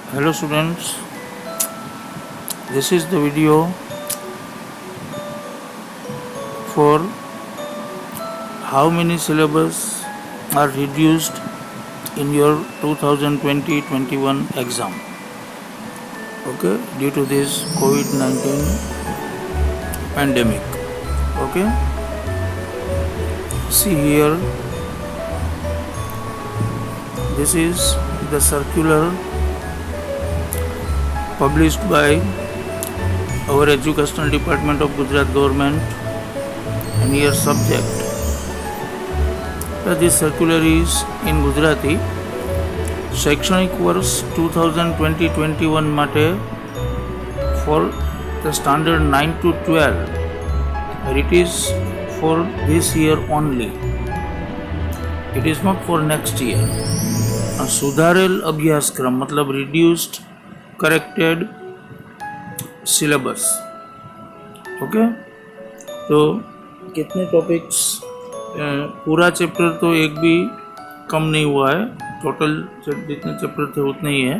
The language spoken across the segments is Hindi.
Hello students, this is the video for how many syllabus are reduced in your 2020-21 exam. Okay, due to this COVID-19 pandemic. Okay, see here, this is the circular published by our Educational Department of Gujarat Government, and here subject. This circular is in Gujarati. शैक्षणिक वर्ष 2020-21 માટે for the standard 9 to 12, and it is for this year only. It is not for next year. सुधारेल अभ्यासक्रम मतलब reduced करेक्टेड सिलेबस. ओके, तो कितने टॉपिक्स, पूरा चैप्टर तो एक भी कम नहीं हुआ है, टोटल जितने चैप्टर थे उतने ही है,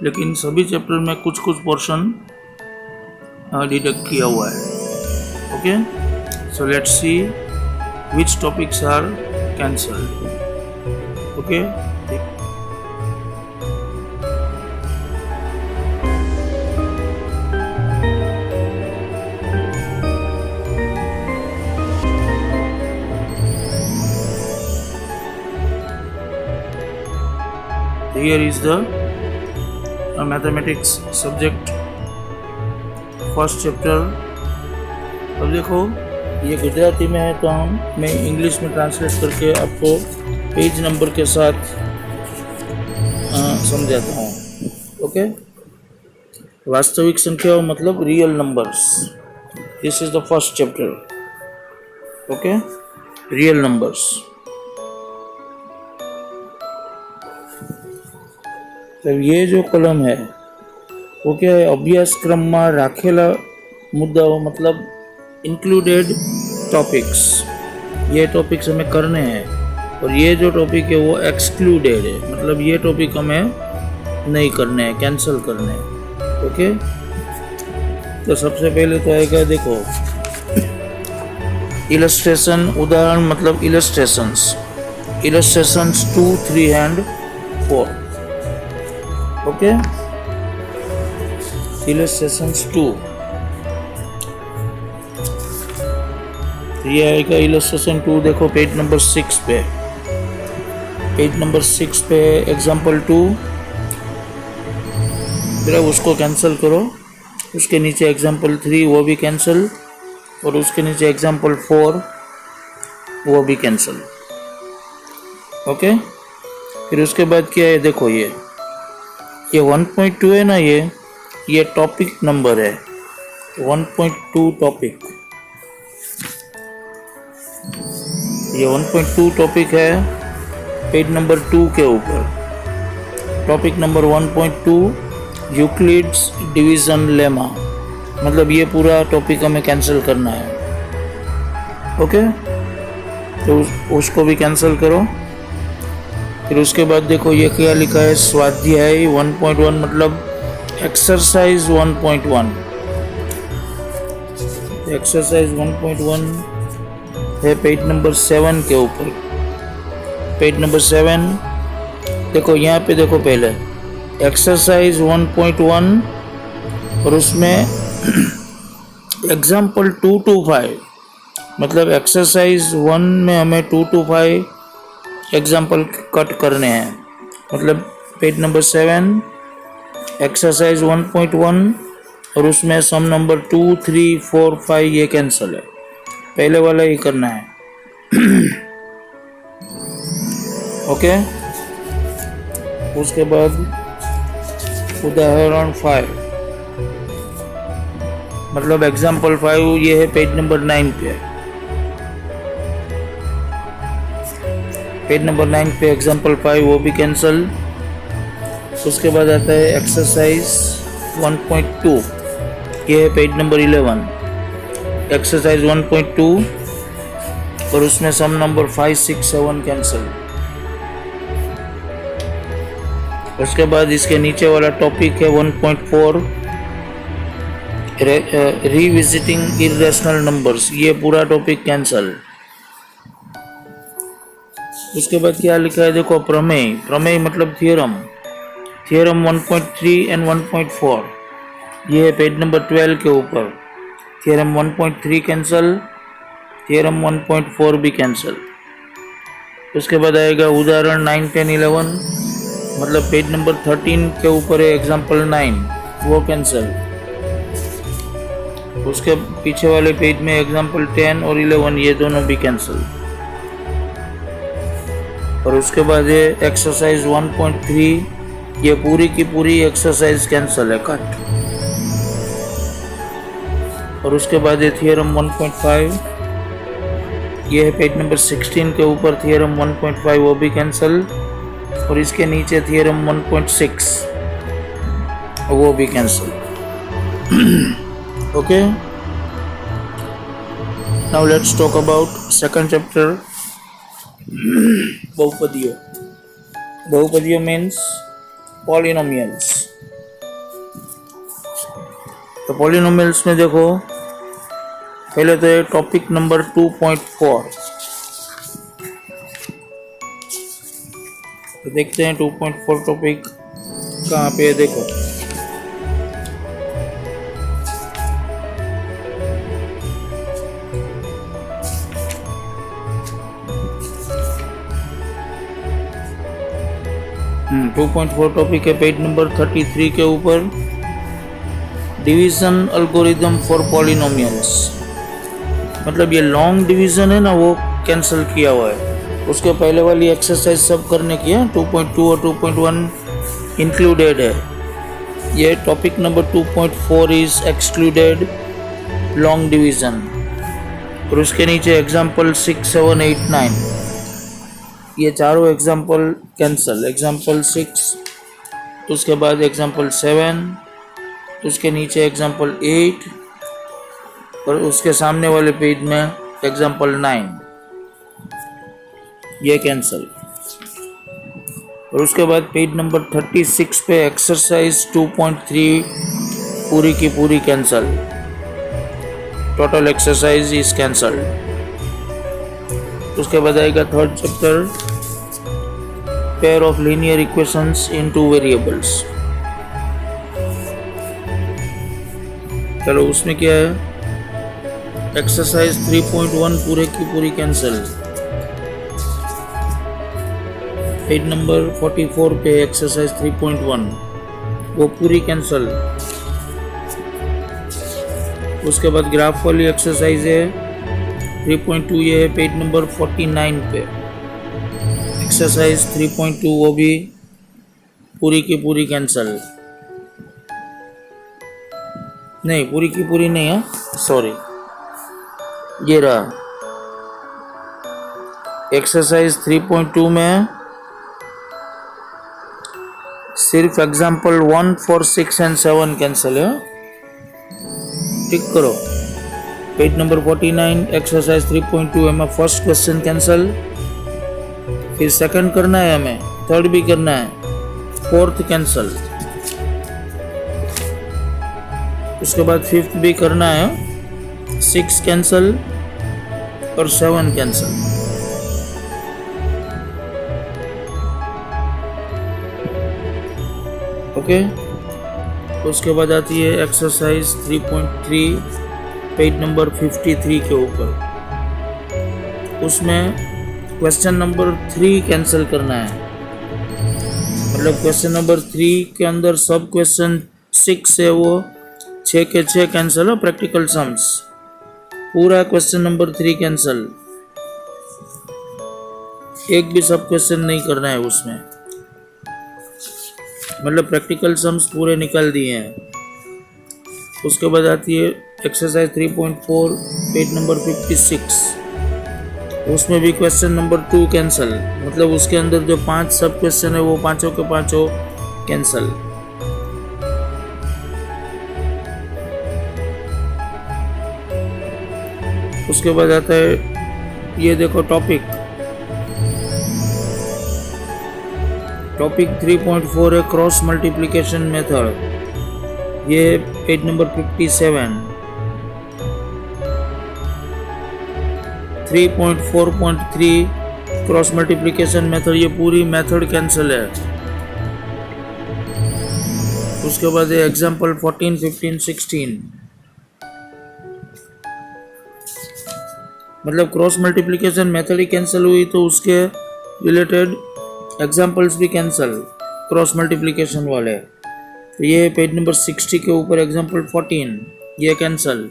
लेकिन सभी चैप्टर में कुछ कुछ पोर्शन डिडक्ट किया हुआ है. Okay, so let's see which topics are cancelled. Okay, here is the mathematics subject first chapter. अब देखो ये गुजराती में है, तो मैं इंग्लिश में ट्रांसलेट करके आपको पेज नंबर के साथ समझाता हूँ. ओके, वास्तविक संख्याओं मतलब real numbers. This is the first chapter. Okay, real numbers. तो ये जो कलम है वो क्या है, अभ्यासक्रम में राखेला मुद्दाओं मतलब इंक्लूडेड टॉपिक्स. ये टॉपिक्स हमें करने हैं, और ये जो टॉपिक है वो एक्सक्लूडेड है, मतलब ये टॉपिक हमें नहीं करने हैं, कैंसिल करने हैं. ओके, तो सबसे पहले तो आएगा, देखो इलस्ट्रेशन, उदाहरण मतलब illustrations. Illustrations 2, 3 and 4. Okay, illustrations 2. ये आएगा इलस्ट्रेशन 2. देखो पेज नंबर 6 पे, पेज नंबर 6 पे एग्जाम्पल 2. जरा उसको कैंसिल करो. उसके नीचे एग्जाम्पल 3 वो भी कैंसिल, और उसके नीचे एग्जाम्पल 4 वो भी कैंसिल. ओके, फिर उसके बाद क्या है, देखो ये 1.2 है ना, ये टॉपिक नंबर है. 1.2 टॉपिक, ये 1.2 टॉपिक है पेज नंबर 2 के ऊपर. Topic number 1.2 Euclid's division lemma, मतलब ये पूरा टॉपिक हमें कैंसिल करना है. ओके, तो उसको भी कैंसिल करो. फिर उसके बाद देखो ये क्या लिखा है, स्वाध्याय 1.1 मतलब एक्सरसाइज 1.1. एक्सरसाइज 1.1 है पेज नंबर 7 के ऊपर. पेज नंबर 7 देखो, यहाँ पे देखो पहले एक्सरसाइज 1.1, और उसमें एग्जाम्पल 2 to 5, मतलब एक्सरसाइज 1 में हमें 2 to 5 एग्जाम्पल कट करने हैं. मतलब पेज नंबर 7 एक्सरसाइज 1.1, और उसमें सम नंबर 2, 3, 4, 5 ये कैंसिल है, पहले वाला ही करना है. ओके, उसके बाद उदाहरण 5 मतलब एग्जाम्पल 5 ये है पेज नंबर 9 पे. पेज नंबर 9 पे एग्जाम्पल 5 वो भी कैंसिल. उसके बाद आता है एक्सरसाइज 1.2, ये है पेज नंबर 11. एक्सरसाइज 1.2 और उसमें सम नंबर 5, 6, 7 कैंसिल. उसके बाद इसके नीचे वाला टॉपिक है 1.4 रिविजिटिंग इरेशनल नंबर्स, ये पूरा टॉपिक कैंसल। उसके बाद क्या लिखा है देखो, प्रमेय। प्रमेय मतलब थियरम। थियरम 1.3 एंड 1.4, ये है पेज नंबर 12 के ऊपर। थियरम 1.3 कैंसल, थियरम 1.4 भी कैंसल। उसके बाद आएगा उदाहरण 9, 10, 11, मतलब पेज नंबर 13 के ऊपर है एग्जाम्पल 9, वो कैंसल। उसके पीछे वाले पेज में एग्जाम्पल 10 और 11, ये दोनों भी कैंसल। और उसके बाद ये एक्सरसाइज 1.3, ये पूरी की पूरी एक्सरसाइज कैंसल है, कट। और उसके बाद ये थियरम 1.5, ये है पेज नंबर 16 के ऊपर थियरम 1.5, वो भी कैंसल। और इसके नीचे थियरम 1.6, वो भी cancel. Okay, now let's talk about second chapter, बहुपदीय। बहुपदीय मीन्स पॉलिनोमियल्स। तो पॉलिनोमियल्स में देखो, पहले तो टॉपिक नंबर 2.4, तो देखते हैं 2.4 टॉपिक कहाँ पे है। देखो, टू 2.4 टॉपिक है पेज नंबर 33 के ऊपर, डिवीजन एल्गोरिथम फॉर पॉलिनोमियल्स। मतलब ये लॉन्ग डिवीजन है ना, वो कैंसिल किया हुआ है। उसके पहले वाली एक्सरसाइज सब करने की है, 2.2 और 2.1 इंक्लूडेड है। ये topic number 2.4 is excluded long division. और उसके नीचे एग्जाम्पल 6, 7, 8, 9, ये चारों एग्जाम्पल कैंसल। एग्जाम्पल 6, उसके बाद एग्जाम्पल 7, उसके नीचे एग्जाम्पल 8, और उसके सामने वाले पेज में एग्जाम्पल 9, ये कैंसल। और उसके बाद पेज नंबर 36 पे एक्सरसाइज 2.3 पूरी की पूरी cancel. Total exercise is cancelled. उसके बाद आएगा third chapter, pair of linear equations in 2 variables. चलो, उसमें क्या है, एक्सरसाइज 3.1 पूरे की पूरी कैंसल। पेज नंबर 44 पे एक्सरसाइज 3.1, वो पूरी कैंसल। उसके बाद ग्राफ वाली एक्सरसाइज है 3.2, ये है पेज नंबर 49 पे एक्सरसाइज 3.2, वो भी पूरी की पूरी कैंसल। नहीं, पूरी की पूरी नहीं है, सॉरी, ये रहा एक्सरसाइज 3.2 में सिर्फ एग्जाम्पल 1, 4, 6 एंड 7 कैंसल है। टिक करो, पेज नंबर 49 एक्सरसाइज 3.2 में फर्स्ट क्वेश्चन कैंसल, फिर सेकंड करना है हमें, थर्ड भी करना है, फोर्थ कैंसल, उसके बाद फिफ्थ भी करना है, 6 कैंसल और 7 कैंसल। ओके, उसके बाद आती है एक्सरसाइज 3.3 पेज नंबर 53 के ऊपर। उसमें क्वेश्चन नंबर 3 कैंसिल करना है। मतलब क्वेश्चन नंबर 3 के अंदर सब क्वेश्चन 6 है, वो 6 के 6 कैंसिल हो, प्रैक्टिकल सम्स पूरा क्वेश्चन नंबर 3 कैंसिल। एक भी सब क्वेश्चन नहीं करना है उसमें, मतलब प्रैक्टिकल सम्स पूरे निकाल दिए हैं। उसके बाद आती है एक्सरसाइज 3.4 पेज नंबर 56। उसमें भी क्वेश्चन नंबर 2 कैंसिल, मतलब उसके अंदर जो 5 सब क्वेश्चन है वो पांचों के पांचों कैंसिल। उसके बाद आता है, ये देखो टॉपिक टॉपिक 3.4 है क्रॉस मल्टीप्लिकेशन मेथड, ये page number 57। 3.4.3 cross multiplication method, ये पूरी मेथड कैंसिल है। उसके बाद ये एग्जाम्पल 14, 15, 16, मतलब क्रॉस मल्टीप्लिकेशन मेथड ही कैंसिल हुई तो उसके रिलेटेड एग्जाम्पल्स भी कैंसिल क्रॉस मल्टीप्लिकेशन वाले। तो ये पेज नंबर 60 के ऊपर एग्जाम्पल 14 ये कैंसिल,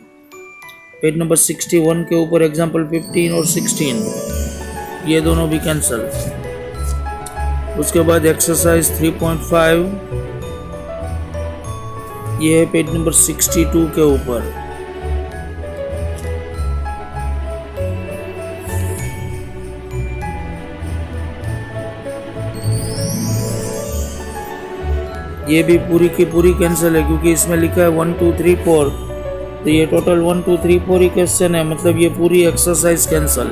पेज नंबर 61 के ऊपर एग्जाम्पल 15 और 16 ये दोनों भी कैंसिल। उसके बाद एक्सरसाइज 3.5 ये है पेज नंबर 62 के ऊपर। ये भी पूरी की पूरी कैंसिल है क्योंकि इसमें लिखा है 1 2 3 4, तो ये टोटल 1 2 3 4 ही क्वेश्चन है, मतलब ये पूरी एक्सरसाइज कैंसिल।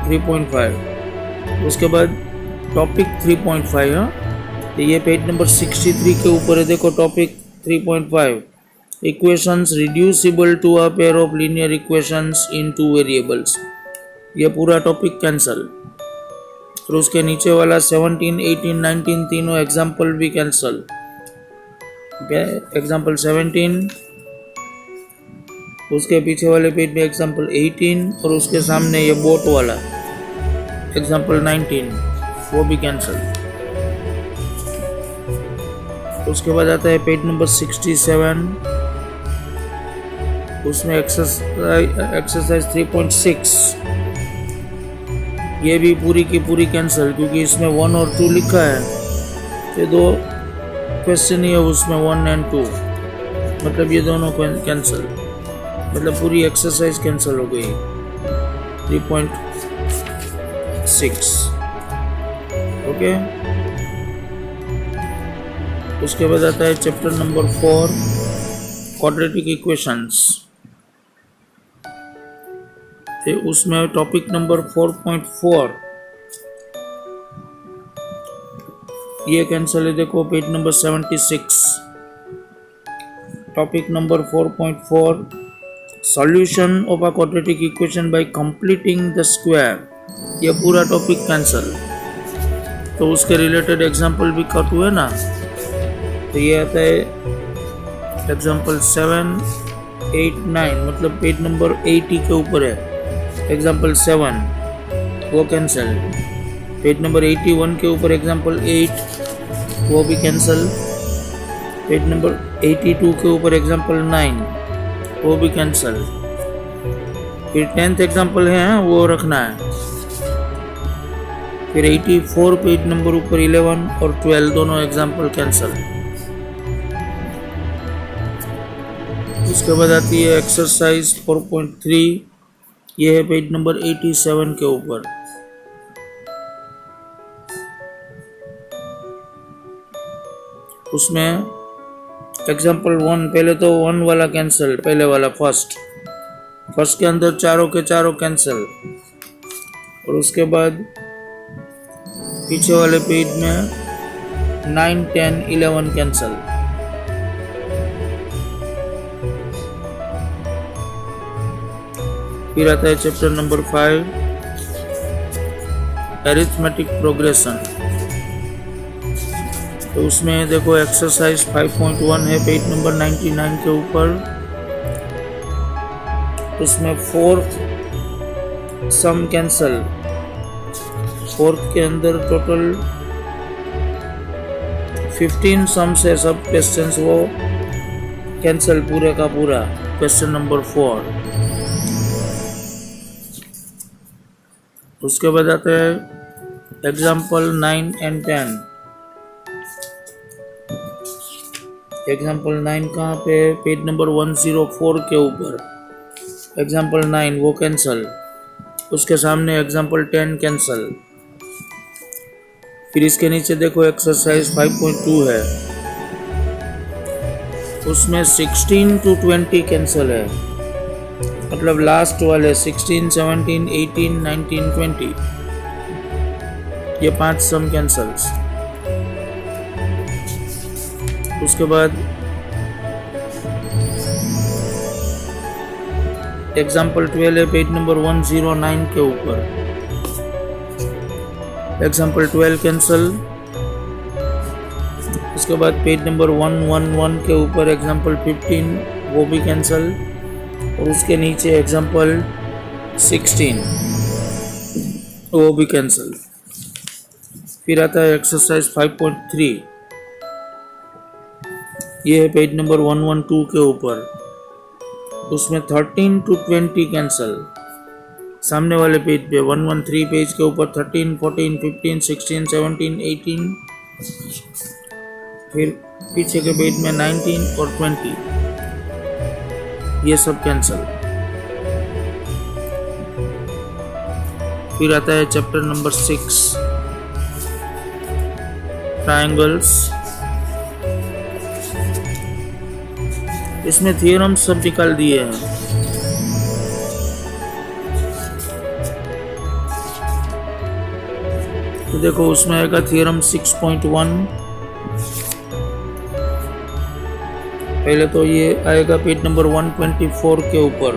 3.5 उसके बाद टॉपिक 3.5 है, तो ये पेज नंबर 63 के ऊपर है। देखो topic 3.5 equations reducible to a pair of linear equations in 2 variables, ये पूरा टॉपिक कैंसिल। और उसके नीचे वाला 17, 18, 19 तीनों एग्जाम्पल भी कैंसिल। एग्जाम्पल 17, उसके पीछे वाले पेज में एग्जाम्पल 18 और उसके सामने ये बोट वाला एग्जाम्पल 19 वो भी कैंसिल। उसके बाद आता है पेज नंबर 67, उसमें एक्सरसाइज 3.6 ये भी पूरी की पूरी कैंसिल क्योंकि इसमें 1 और 2 लिखा है, ये 2 क्वेश्चन ही है उसमें 1 और 2, मतलब ये दोनों कैंसिल, मतलब पूरी एक्सरसाइज कैंसिल हो गई 3.6। ओके, उसके बाद आता है चैप्टर नंबर 4 क्वाड्रेटिक इक्वेशंस, उसमें टॉपिक नंबर 4.4 ये कैंसिल है। देखो page number 76, topic number 4.4 solution of a quadratic equation by completing the square, ये पूरा टॉपिक कैंसिल। तो उसके रिलेटेड एग्जांपल भी कट हुए ना, तो ये आता है एग्जांपल 7, 8, 9, मतलब पेज नंबर 80 के ऊपर है एग्जाम्पल 7 वो कैंसिल। पेज नंबर 81 के ऊपर एग्जाम्पल 8 वो भी कैंसिल। पेज नंबर 82 के ऊपर एग्जाम्पल 9 वो भी कैंसिल। फिर 10th एग्जाम्पल है वो रखना है। फिर 84 पेज नंबर ऊपर 11 और 12 दोनों एग्जाम्पल कैंसिल। उसके बाद आती है एक्सरसाइज 4.3, ये है पेज नंबर 87 के ऊपर। उसमें एग्जाम्पल 1, पहले तो 1 वाला कैंसिल, पहले वाला फर्स्ट के अंदर चारों के चारों कैंसिल, और उसके बाद पीछे वाले पेज में 9, 10, 11 कैंसिल। फिर आता है चैप्टर नंबर 5 अरिथमेटिक प्रोग्रेशन, तो उसमें देखो एक्सरसाइज 5.1 है पेज नंबर 99 के ऊपर। उसमें 4th सम कैंसिल, 4th के अंदर टोटल 15 सम्स है, सब क्वेश्चंस वो कैंसिल पूरे का पूरा। Question number 4। उसके बाद आता है एग्जाम्पल 9 and 10। एग्जाम्पल 9 कहाँ पे? पेज नंबर 104 के ऊपर एग्जाम्पल 9 वो कैंसिल, उसके सामने एग्जाम्पल 10 कैंसिल। फिर इसके नीचे देखो एक्सरसाइज 5.2 है, उसमें 16 to 20 कैंसिल है, मतलब लास्ट वाले 16, 17, 18, 19, 20 ये 5 सम कैंसल्स। उसके बाद एग्जाम्पल 12 है पेज नंबर 109 के ऊपर। Example 12 cancel. उसके बाद पेज नंबर 111 के ऊपर एग्जाम्पल 15 वो भी कैंसल, और उसके नीचे एग्जाम्पल 16 वो भी कैंसल। फिर आता है एक्सरसाइज 5.3, ये है पेज नंबर 112 के ऊपर। उसमें 13 to 20 कैंसल। सामने वाले पेज पे 113 पेज के ऊपर 13, 14, 15, 16, 17, 18, फिर पीछे के पेज में 19 और 20, ये सब कैंसल। फिर आता है चैप्टर नंबर 6, ट्रायंगल्स। इसमें थियरम सब निकाल दिए हैं। तो देखो उसमें आएगा थियरम 6.1। पहले तो ये आएगा पेज नंबर 124 के ऊपर,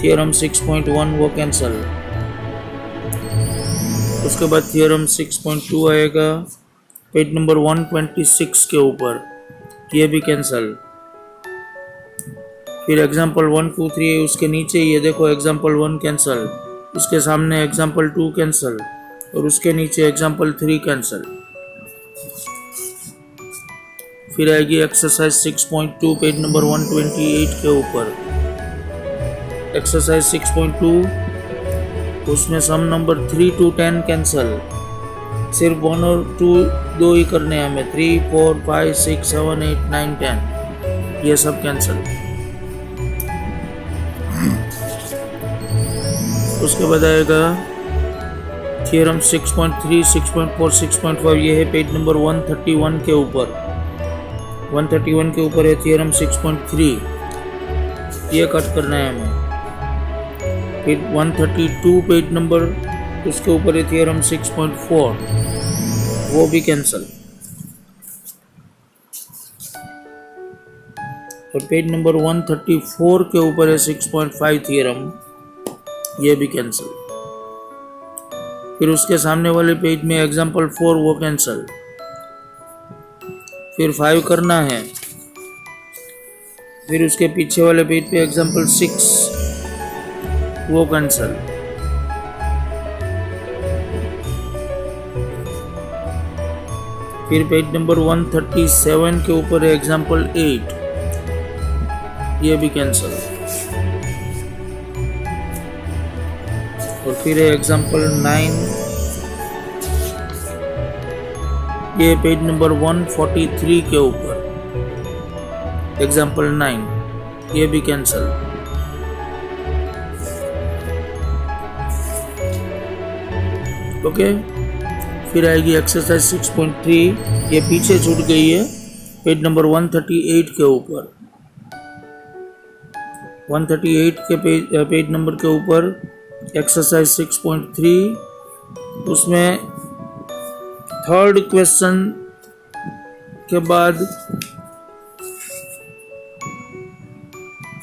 थियरम 6.1 वो कैंसल। उसके बाद थियरम 6.2 आएगा पेज नंबर 126 के ऊपर, ये भी कैंसल। फिर एग्जाम्पल 1, 2, 3 है, उसके नीचे ये देखो एग्जाम्पल 1 कैंसल, उसके सामने एग्जाम्पल 2 कैंसल, और उसके नीचे एग्जाम्पल 3 कैंसल। फिर आएगी एक्सरसाइज 6.2 पेज नंबर 128 के ऊपर। एक्सरसाइज 6.2, उसमें सम नंबर 3 to 10 कैंसल। सिर्फ 1 और 2 ही करने हैं हमें, 3, 4, 5, 6, 7, 8, 9, 10, ये सब कैंसल। उसके बाद आएगा थियरम 6.3, 6.4, 6.5, ये है पेज नंबर 131 के ऊपर। 131 के ऊपर है थियरम 6.3, ये कट करना है हमें। फिर 132 पेज नंबर, उसके ऊपर है थियरम 6.4, वो भी कैंसल। और पेज नंबर 134 के ऊपर है 6.5 थियरम, ये भी कैंसल। फिर उसके सामने वाले पेज में एग्जाम्पल 4 वो कैंसल। फिर 5 करना है। फिर उसके पीछे वाले पेज पे एग्जाम्पल 6 वो कैंसल। फिर पेज नंबर 137 के ऊपर है एग्जाम्पल 8, ये भी कैंसल। और फिर है एग्जाम्पल 9, ये पेज नंबर 143 के ऊपर एग्जाम्पल 9, ये भी कैंसल। ओके, फिर आएगी एक्सरसाइज 6.3, ये पीछे छूट गई है पेज नंबर 138 के ऊपर। 138 के पेज नंबर के ऊपर एक्सरसाइज 6.3, उसमें थर्ड क्वेश्चन के बाद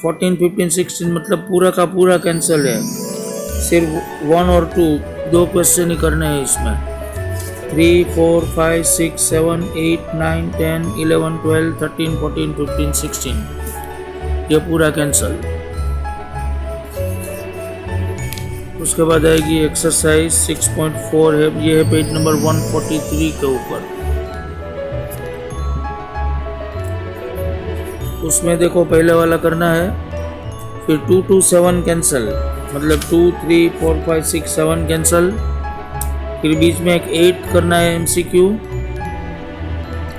14, 15, 16 मतलब पूरा का पूरा कैंसल है। सिर्फ 1 और 2 क्वेश्चन ही करने हैं इसमें। 3, 4, 5, 6, 7, 8, 9, 10, 11, 12, 13, 14, 15, 16, ये पूरा कैंसल। उसके बाद आएगी एक्सरसाइज 6.4 है, ये है पेज नंबर 143 के ऊपर। उसमें देखो पहले वाला करना है, फिर 2 to 7 कैंसल, मतलब 2, 3, 4, 5, 6, 7 कैंसल। फिर बीच में एक 8 करना है MCQ,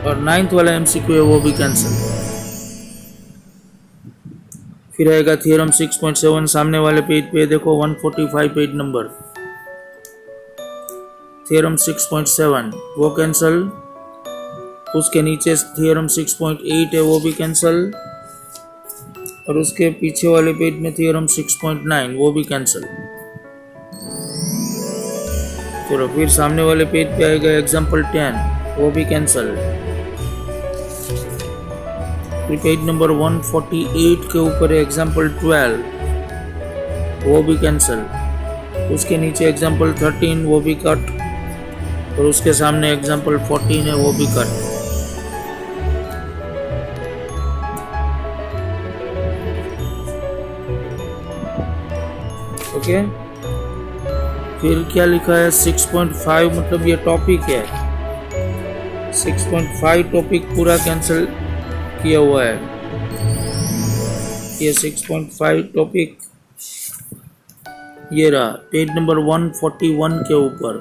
और 9th वाला MCQ है वो भी कैंसल। फिर आएगा थियरम 6.7, सामने वाले पेज पे देखो 145 पेज नंबर, थियरम 6.7 वो कैंसल। उसके नीचे थियरम 6.8 है वो भी कैंसल, और उसके पीछे वाले पेज में थियरम 6.9 वो भी कैंसल। चलो फिर सामने वाले पेज पे आएगा एग्जाम्पल 10, वो भी कैंसल। फिर पेज नंबर 148 के ऊपर है एग्जाम्पल 12, वो भी कैंसल। उसके नीचे एग्जाम्पल 13, वो भी कट, और उसके सामने एग्जाम्पल 14 है, वो भी कट। ओके, फिर क्या लिखा है 6.5, मतलब ये टॉपिक है। 6.5 टॉपिक पूरा कैंसिल किया हुआ है। ये 6.5 टॉपिक ये रहा पेज नंबर 141 के ऊपर।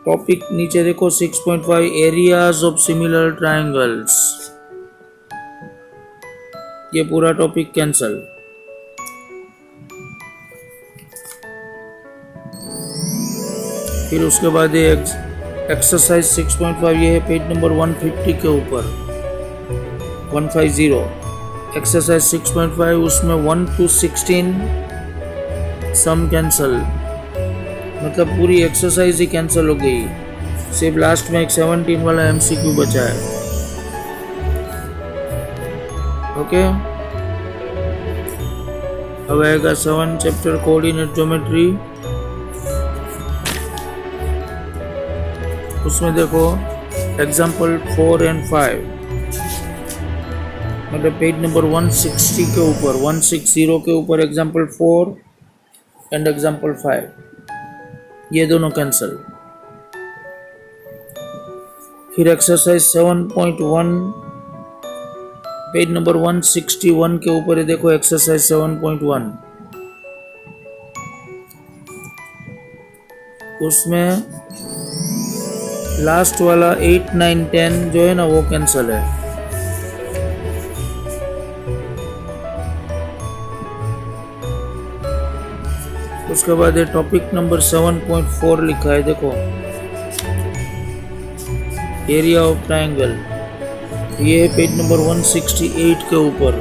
टॉपिक नीचे देखो 6.5 एरियाज ऑफ सिमिलर ट्रायंगल्स, ये पूरा टॉपिक कैंसल। फिर उसके बाद ये एक्सरसाइज 6.5, ये है पेज नंबर 150 के ऊपर, 150 एक्सरसाइज 6.5। उसमें 1 to 16 सम कैंसल, मतलब पूरी एक्सरसाइज ही कैंसल हो गई, सिर्फ लास्ट में एक 17 वाला MCQ बचा है। ओके, अब आएगा 7 चैप्टर कोऑर्डिनेट ज्योमेट्री। उसमें देखो एग्जाम्पल 4 and 5, मतलब पेज नंबर 160 के ऊपर, 160 के ऊपर एग्जाम्पल 4 एंड एग्जाम्पल 5, ये दोनों कैंसल। फिर एक्सरसाइज 7.1 पेज नंबर 161 के ऊपर है, देखो एक्सरसाइज 7.1। उसमें लास्ट वाला 8, 9, 10 जो है ना वो कैंसल है। उसके बाद ये टॉपिक नंबर 7.4 लिखा है, देखो एरिया ऑफ ट्रायंगल, ये है पेज नंबर 168 के ऊपर।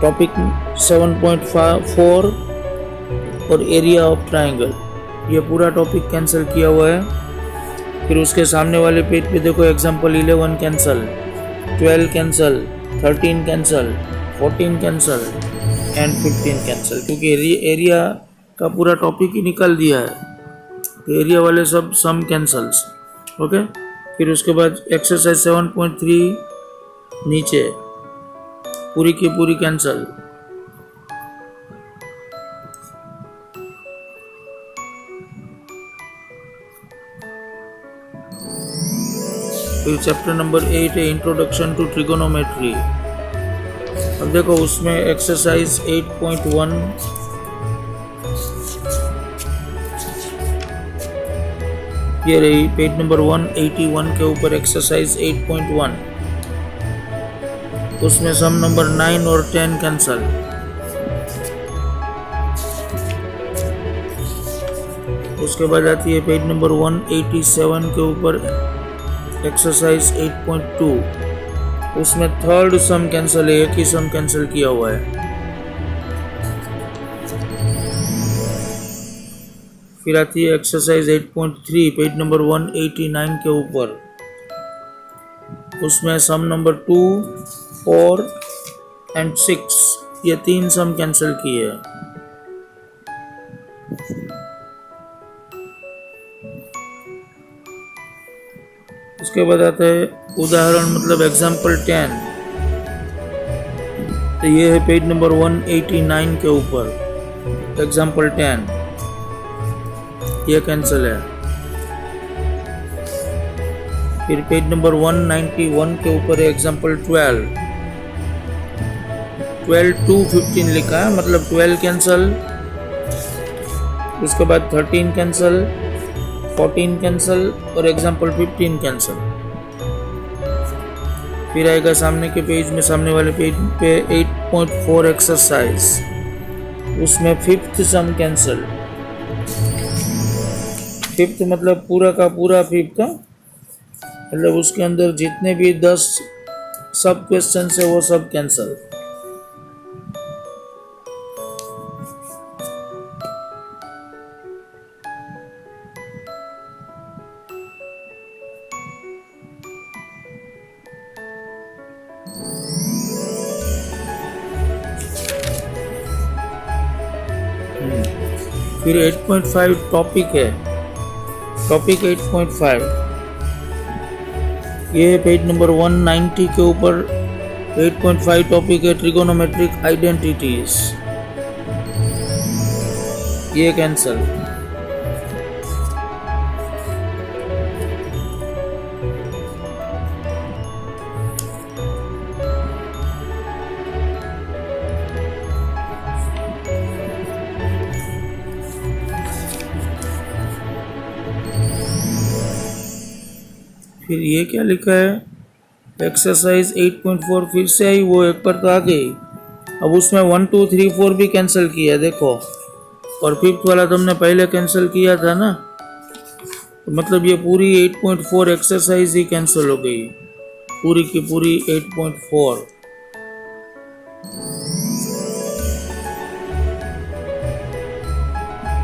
टॉपिक 7.4 और एरिया ऑफ ट्रायंगल, ये पूरा टॉपिक कैंसिल किया हुआ है। फिर उसके सामने वाले पेज पे देखो example 11 cancel, 12 cancel, 13 cancel, 14 cancel and 15 cancel, क्योंकि एरिया का पूरा टॉपिक ही निकाल दिया है, तो एरिया वाले सब सम कैंसल्स। ओके, फिर उसके बाद एक्सरसाइज 7.3 नीचे पूरी की पूरी कैंसल। फिर चैप्टर नंबर 8 है इंट्रोडक्शन टू ट्रिगोनोमेट्री। अब देखो उसमें एक्सरसाइज 8.1 ये रही पेज नंबर 181 के ऊपर एक्सरसाइज 8.1। उसमें सम नंबर 9 और 10 कैंसल। उसके बाद आती है पेज नंबर 187 के ऊपर एक्सरसाइज 8.2। उसमें थर्ड सम कैंसल है, एक ही सम कैंसल किया हुआ है। फिर आती है एक्सरसाइज 8.3 पेज नंबर 189 के ऊपर। उसमें सम नंबर 2, 4 एंड 6 ये 3 सम कैंसल किए हैं। उसके बाद आता है उदाहरण, मतलब एग्जाम्पल 10, तो ये है पेज नंबर 189 के ऊपर एग्जाम्पल 10, ये कैंसिल है। फिर पेज नंबर 191 के ऊपर है एग्जाम्पल 12 to 15 लिखा है, मतलब 12 कैंसल, उसके बाद 13 कैंसल, 14 कैंसल और एग्जाम्पल 15 कैंसल। फिर आएगा सामने के पेज में, सामने वाले पेज पे 8.4 एक्सरसाइज, उसमें 5th सम कैंसल। 5th मतलब पूरा का पूरा 5th, मतलब उसके अंदर जितने भी 10 सब क्वेश्चन है वो सब कैंसल। फिर 8.5 टॉपिक है, टॉपिक 8.5 ये पेज नंबर 190 के ऊपर 8.5 टॉपिक है ट्रिगोनोमेट्रिक आइडेंटिटीज, ये कैंसल। फिर ये क्या लिखा है, एक्सरसाइज 8.4 फिर से आई, वो एक पर तो आ गई, अब उसमें 1 2 3 4 भी कैंसिल किया देखो, और फिफ्थ वाला तुमने पहले कैंसिल किया था ना, तो मतलब ये पूरी 8.4 एक्सरसाइज ही कैंसिल हो गई, पूरी की पूरी 8.4।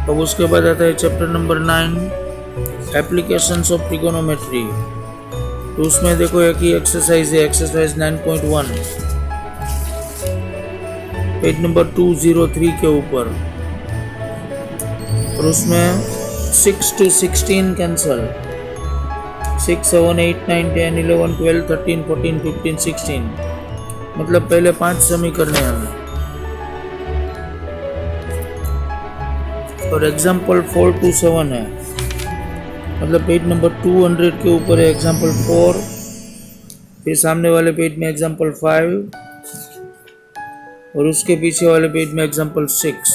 अब उसके बाद आता है chapter number 9 applications of trigonometry, तो उसमें देखो एक ही एक्सरसाइज है, एक्सरसाइज 9.1 पेज नंबर 203 के ऊपर, और उसमें 6 to 16 कैंसल, 6 7 8 9 10 11 12 13 14 15 16, मतलब पहले 5 समीकरण हमें, और एग्जाम्पल 4 to 7 है, मतलब पेज नंबर 200 के ऊपर है एग्जाम्पल 4, फिर सामने वाले पेज में एग्जाम्पल 5, और उसके पीछे वाले पेज में एग्जाम्पल 6,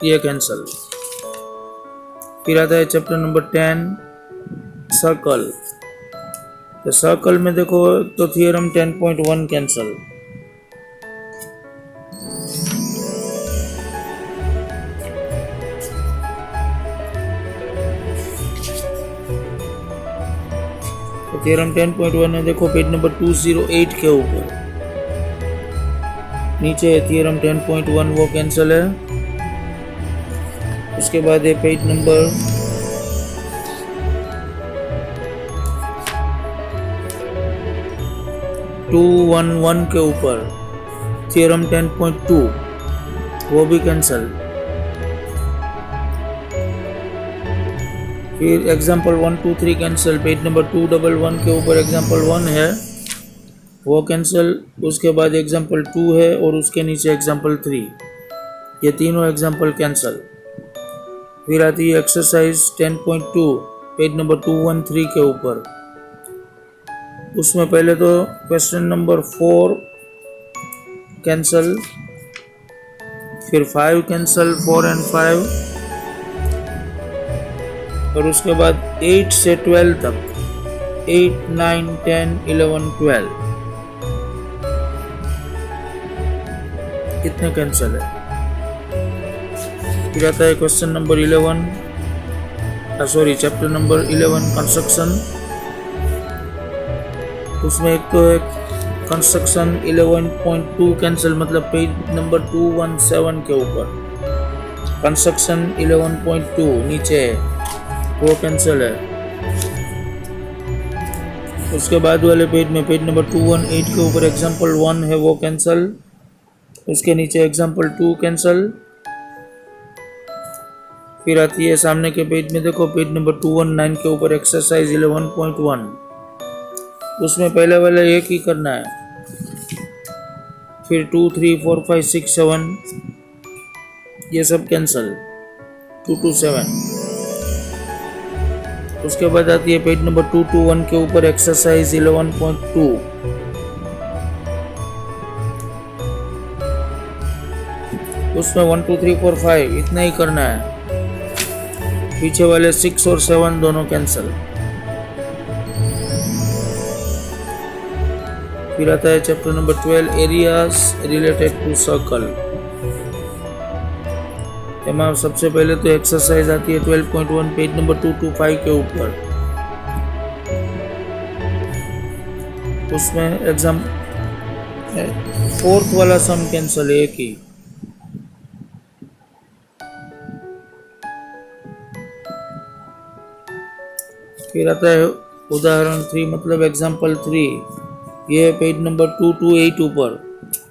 ये कैंसल। फिर आता है चैप्टर नंबर 10 सर्कल, तो सर्कल में देखो तो थियरम 10.1 कैंसल, थ्योरम 10.1 है, देखो पेज नंबर 208 के ऊपर, नीचे है थ्योरम 10.1 वो कैंसल है। उसके बाद है पेज नंबर 211 के ऊपर थ्योरम 10.2 वो भी कैंसल। फिर एग्जाम्पल 1 2 3 कैंसिल, पेज नंबर 211 के ऊपर एग्जाम्पल 1 है वो कैंसिल, उसके बाद एग्जाम्पल 2 है और उसके नीचे एग्जाम्पल 3, ये तीनों एग्जाम्पल कैंसिल। फिर आती है एक्सरसाइज 10.2 पेज नंबर 213 के ऊपर, उसमें पहले तो क्वेश्चन नंबर 4 कैंसिल, फिर 5 कैंसिल, 4 and 5, और उसके बाद 8 से 12 तक 8 9 10 11 12 कितने कैंसिल है। फिर आता है question number 11, chapter number 11 construction, उसमें एक तो एक कंस्ट्रक्शन 11.2 कैंसिल, मतलब पेज नंबर 217 के ऊपर कंस्ट्रक्शन 11.2 नीचे है वो कैंसिल है। उसके बाद वाले पेज में पेज नंबर 218 के ऊपर एग्जाम्पल 1 है वो कैंसिल, उसके नीचे एग्जाम्पल 2 कैंसिल। फिर आती है सामने के पेज में, देखो पेज नंबर 219 के ऊपर एक्सरसाइज 11.1, उसमें पहले वाला एक ही करना है, फिर 2 3 4 5 6 7 ये सब कैंसिल, 2 to 7। उसके बाद आती है पेज नंबर 221 के ऊपर एक्सरसाइज 11.2, उसमें 1 2 3 4 5 इतना ही करना है, पीछे वाले 6 और 7 दोनों कैंसिल। फिर आता है chapter number 12 areas related to circle, एमा सबसे पहले तो एक्सरसाइज आती है 12.1 पेज नंबर 225 के ऊपर, उसमें एग्जाम 4th वाला सम कैंसिल है एक ही। फिर आता है उदाहरण 3 मतलब एग्जाम्पल 3, ये है पेज नंबर 228 ऊपर,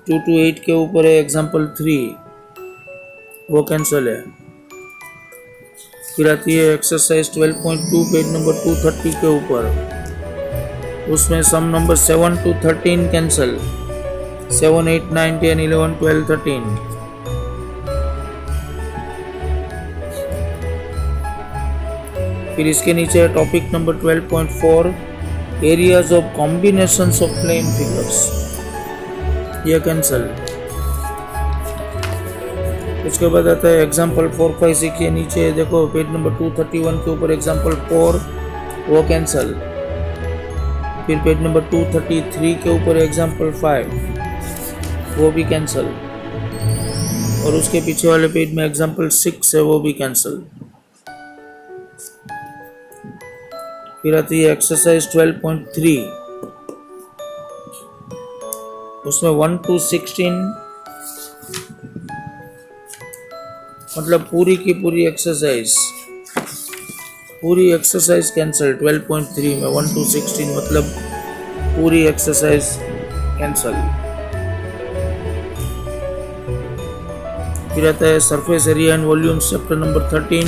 228 के ऊपर है एग्जाम्पल 3, वो कैंसिल है। फिर आती है एक्सरसाइज 12.2 पेज नंबर 230 के ऊपर, उसमें सम नंबर 7 to 13 कैंसिल, 7, 8, 9, 10, 11, 12, 13। फिर इसके नीचे topic number 12.4 areas of combinations of plane figures, ये कैंसिल। उसके बाद आता है एग्जाम्पल 4, 5, 6 के नीचे देखो पेज नंबर 231 के ऊपर एग्जाम्पल 4, वो कैंसिल। फिर पेज नंबर 233 के ऊपर एग्जाम्पल 5, वो भी कैंसिल। और उसके पीछे वाले पेज में एग्जाम्पल 6 है, वो भी कैंसिल। फिर आती है एक्सरसाइज 12.3, उसमें 1 to 16 मतलब पूरी की पूरी एक्सरसाइज कैंसिल। 12.3 में 1 to 16 मतलब पूरी एक्सरसाइज कैंसिल। फिर आता है surface area and volumes chapter number 13,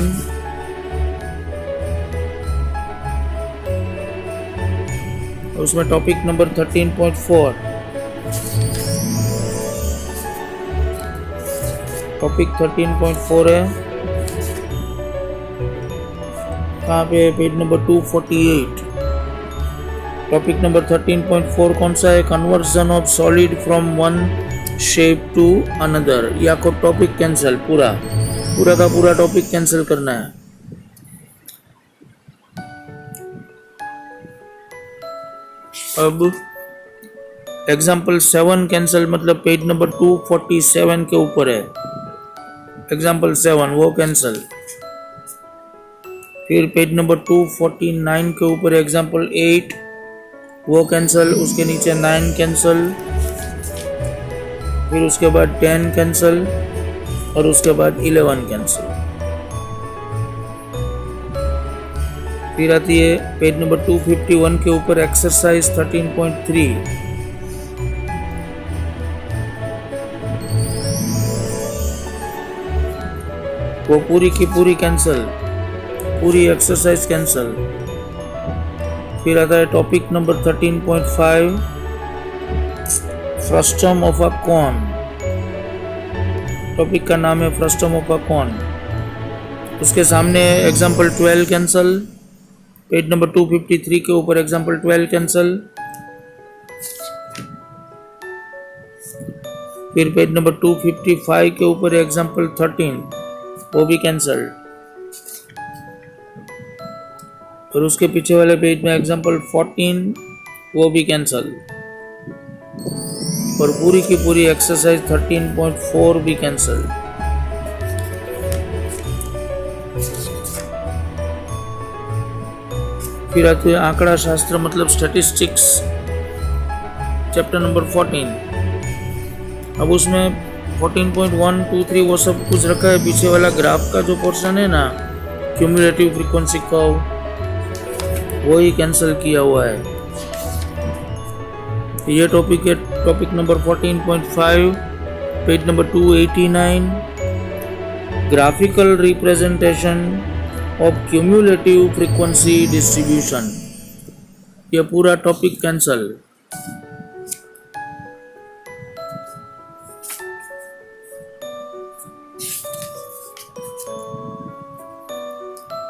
उसमें टॉपिक नंबर 13.4, टॉपिक 13.4 है, कहाँ पे? Page number 248। टॉपिक नंबर 13.4 कौन सा है? Conversion of solid from one shape to another. ये आपको टॉपिक कैंसिल, पूरा का पूरा टॉपिक कैंसिल करना है। अब एग्जाम्पल 7 कैंसिल, मतलब पेज नंबर 247 के ऊपर है एग्जाम्पल 7, वो कैंसिल। फिर पेज नंबर 249 के ऊपर एग्जाम्पल 8, वो कैंसिल। उसके नीचे 9 कैंसिल, फिर उसके बाद 10 कैंसिल और उसके बाद 11 कैंसिल। फिर आती है पेज नंबर 251 के ऊपर एक्सरसाइज 13.3, वो पूरी की पूरी कैंसिल, पूरी एक्सरसाइज कैंसिल। फिर आता है topic number 13.5 frustum of a cone. Topic का नाम है फ्रस्टम ऑफ अ कॉन। उसके सामने एग्जाम्पल 12 कैंसिल, पेज नंबर 253 के ऊपर एग्जाम्पल 12 कैंसिल। फिर पेज नंबर 255 के ऊपर एग्जाम्पल 13, वो भी कैंसिल। और उसके पीछे वाले पेज में एग्जाम्पल 14, वो भी कैंसिल। और पूरी की पूरी एक्सरसाइज 13.4 भी कैंसिल। फिर आते हैं आंकड़ा शास्त्र मतलब स्टैटिस्टिक्स चैप्टर नंबर 14। अब उसमें 14.1, 2, 3 वो सब कुछ रखा है। पीछे वाला ग्राफ का जो पोर्शन है ना, क्यूमुलेटिव फ्रीक्वेंसी कर्व, वो ही कैंसिल किया हुआ है। ये टॉपिक है topic number 14.5, page number 289, graphical representation of cumulative frequency distribution. ये पूरा टॉपिक कैंसिल।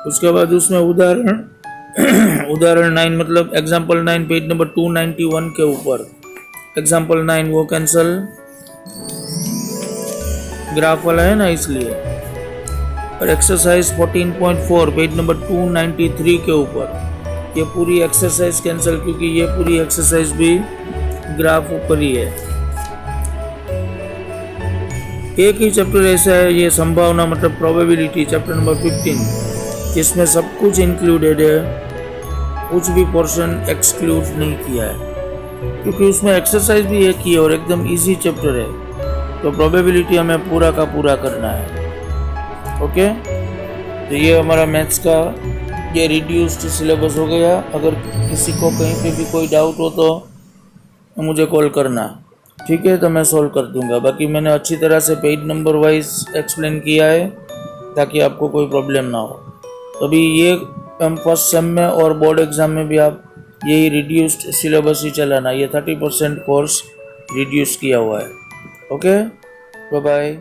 उसके बाद उसमें उदाहरण 9 मतलब एग्जाम्पल 9 पेज नंबर 291 के ऊपर एग्जाम्पल 9, वो कैंसिल। ग्राफ वाला है ना, इसलिए। और एक्सरसाइज 14.4 पेज नंबर 293 के ऊपर ये पूरी एक्सरसाइज कैंसिल, क्योंकि ये पूरी एक्सरसाइज भी ग्राफ ऊपर ही है। एक ही चैप्टर ऐसा है, ये संभावना मतलब प्रोबेबिलिटी चैप्टर नंबर 15, जिसमें सब कुछ इंक्लूडेड है, कुछ भी पोर्शन एक्सक्लूड नहीं किया है, क्योंकि उसमें एक्सरसाइज भी एक ही है और एकदम इजी चैप्टर है। तो प्रोबेबिलिटी हमें पूरा का पूरा करना है। ओके, तो ये हमारा मैथ्स का ये रिड्यूस्ड सिलेबस हो गया। अगर किसी को कहीं पे भी कोई डाउट हो तो मुझे कॉल करना। ठीक है, तो मैं सॉल्व कर दूंगा। बाकी मैंने अच्छी तरह से पेज नंबर वाइज एक्सप्लेन किया है ताकि आपको कोई प्रॉब्लम ना हो। तो अभी ये फर्स्ट सेम में और बोर्ड एग्ज़ाम में भी आप यही रिड्यूस्ड सिलेबस ही चलाना। ये 30% कोर्स रिड्यूस किया हुआ है। Okay, bye bye.